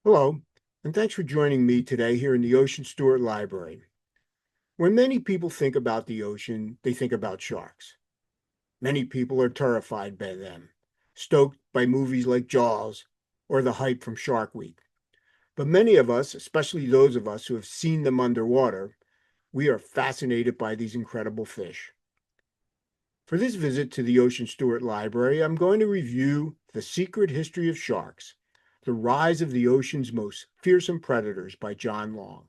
Hello, and thanks for joining me today here in the Ocean Stewart Library. When many people think about the ocean, they think about sharks. Many people are terrified by them, stoked by movies like Jaws or the hype from Shark Week. But many of us, especially those of us who have seen them underwater, we are fascinated by these incredible fish. For this visit to the Ocean Stewart Library, I'm going to review The Secret History of Sharks, The Rise of the Ocean's Most Fearsome Predators by John Long.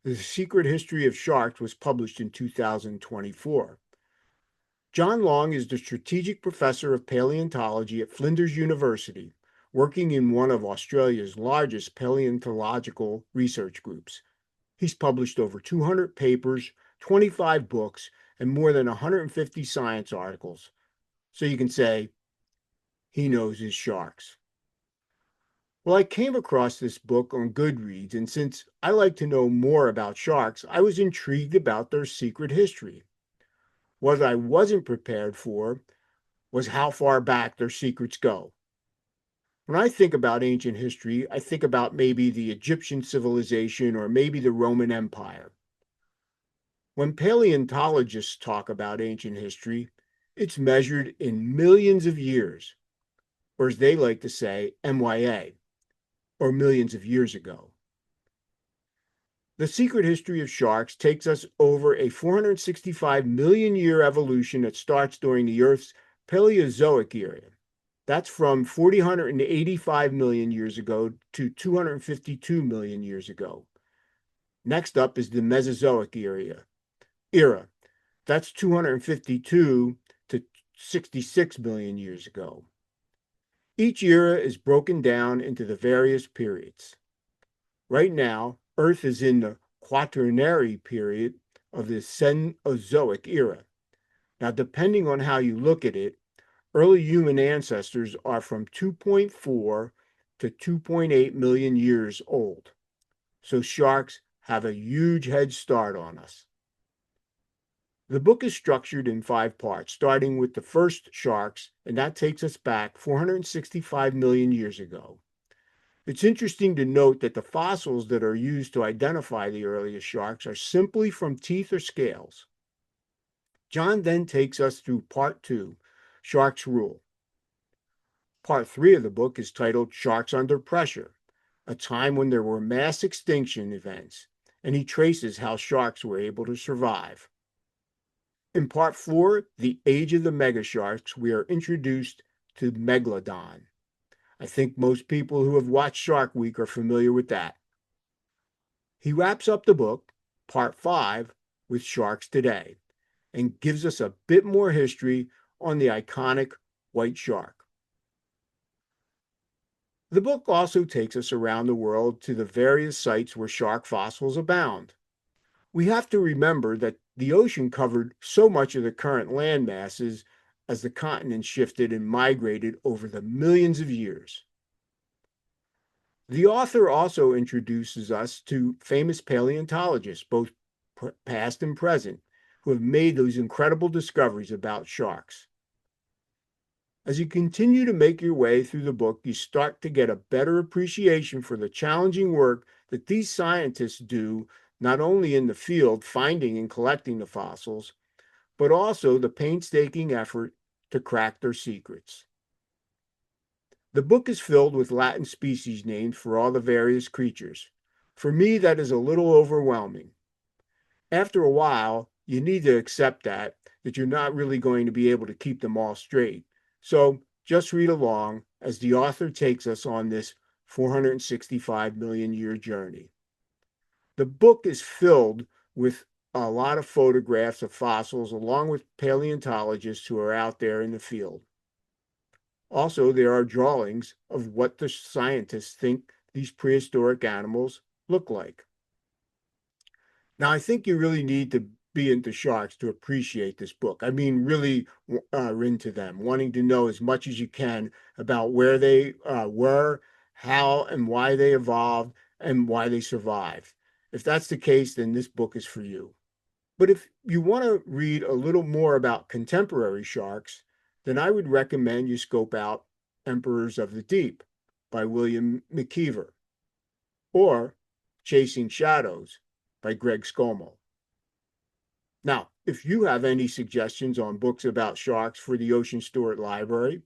The Secret History of Sharks was published in 2024. John Long is the strategic professor of paleontology at Flinders University, working in one of Australia's largest paleontological research groups. He's published over 200 papers, 25 books, and more than 150 science articles. So you can say he knows his sharks. Well, I came across this book on Goodreads, and since I like to know more about sharks, I was intrigued about their secret history. What I wasn't prepared for was how far back their secrets go. When I think about ancient history, I think about maybe the Egyptian civilization or maybe the Roman Empire. When paleontologists talk about ancient history, it's measured in millions of years, or as they like to say, MYA, or millions of years ago. The Secret History of Sharks takes us over a 465 million year evolution that starts during the Earth's Paleozoic era. That's from 485 million years ago to 252 million years ago. Next up is the Mesozoic era. That's 252 to 66 million years ago. Each era is broken down into the various periods. Right now, Earth is in the Quaternary period of the Cenozoic era. Now, depending on how you look at it, early human ancestors are from 2.4 to 2.8 million years old. So sharks have a huge head start on us. The book is structured in 5 parts, starting with the first sharks, and that takes us back 465 million years ago. It's interesting to note that the fossils that are used to identify the earliest sharks are simply from teeth or scales. John then takes us through part 2, Sharks Rule. Part 3 of the book is titled Sharks Under Pressure, a time when there were mass extinction events, and he traces how sharks were able to survive. In part 4, The Age of the Megasharks, we are introduced to Megalodon. I think most people who have watched Shark Week are familiar with that. He wraps up the book, part 5, with Sharks Today, and gives us a bit more history on the iconic white shark. The book also takes us around the world to the various sites where shark fossils abound. We have to remember that the ocean covered so much of the current land masses as the continents shifted and migrated over the millions of years. The author also introduces us to famous paleontologists, both past and present, who have made those incredible discoveries about sharks. As you continue to make your way through the book, you start to get a better appreciation for the challenging work that these scientists do, not only in the field finding and collecting the fossils, but also the painstaking effort to crack their secrets. The book is filled with Latin species names for all the various creatures. For me, that is a little overwhelming. After a while, you need to accept that you're not really going to be able to keep them all straight. So just read along as the author takes us on this 465 million year journey. The book is filled with a lot of photographs of fossils along with paleontologists who are out there in the field. Also, there are drawings of what the scientists think these prehistoric animals look like. Now, I think you really need to be into sharks to appreciate this book. I mean, really into them, wanting to know as much as you can about where they were, how and why they evolved, and why they survived. If that's the case, then this book is for you. But if you want to read a little more about contemporary sharks, then I would recommend you scope out Emperors of the Deep by William McKeever. or Chasing Shadows by Greg Skomal. Now, if you have any suggestions on books about sharks for the Ocean Stewart Library,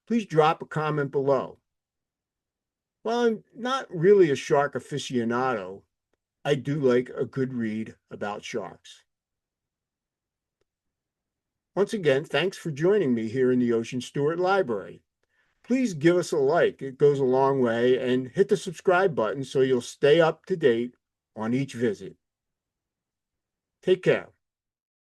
please drop a comment below. While I'm not really a shark aficionado, I do like a good read about sharks. Once again, thanks for joining me here in the Ocean Stewart Library. Please give us a like, it goes a long way, and hit the subscribe button so you'll stay up to date on each visit. Take care.